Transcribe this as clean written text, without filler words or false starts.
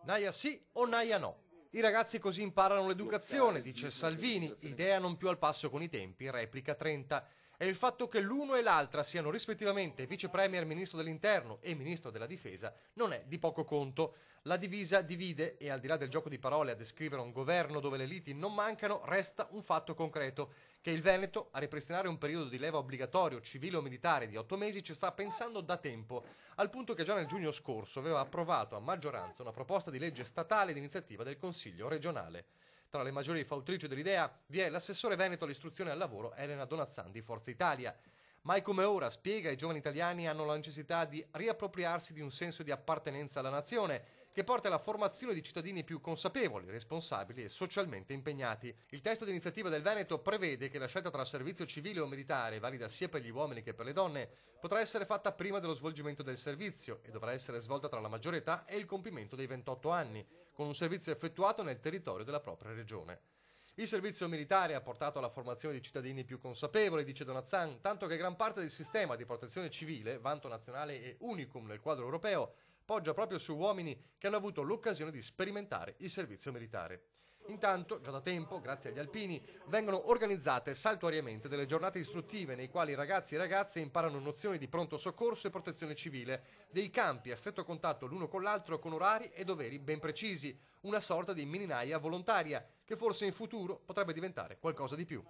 Naia sì o naia no? I ragazzi così imparano l'educazione, dice Salvini, idea non più al passo con i tempi, replica Trenta. E il fatto che l'uno e l'altra siano rispettivamente vice premier, ministro dell'interno e ministro della difesa non è di poco conto. La divisa divide e al di là del gioco di parole a descrivere un governo dove le liti non mancano, resta un fatto concreto, che il Veneto a ripristinare un periodo di leva obbligatorio civile o militare di 8 mesi ci sta pensando da tempo, al punto che già nel giugno scorso aveva approvato a maggioranza una proposta di legge statale d'iniziativa del Consiglio regionale. Tra le maggiori fautrici dell'idea vi è l'assessore veneto all'istruzione e al lavoro Elena Donazzan di Forza Italia. Mai come ora, spiega, i giovani italiani hanno la necessità di riappropriarsi di un senso di appartenenza alla nazione, che porta alla formazione di cittadini più consapevoli, responsabili e socialmente impegnati. Il testo di iniziativa del Veneto prevede che la scelta tra servizio civile o militare, valida sia per gli uomini che per le donne, potrà essere fatta prima dello svolgimento del servizio e dovrà essere svolta tra la maggiore età e il compimento dei 28 anni, con un servizio effettuato nel territorio della propria regione. Il servizio militare ha portato alla formazione di cittadini più consapevoli, dice Donazzan, tanto che gran parte del sistema di protezione civile, vanto nazionale e unicum nel quadro europeo, poggia proprio su uomini che hanno avuto l'occasione di sperimentare il servizio militare. Intanto, già da tempo, grazie agli alpini, vengono organizzate saltuariamente delle giornate istruttive nei quali ragazzi e ragazze imparano nozioni di pronto soccorso e protezione civile, dei campi a stretto contatto l'uno con l'altro con orari e doveri ben precisi, una sorta di mini naia volontaria che forse in futuro potrebbe diventare qualcosa di più.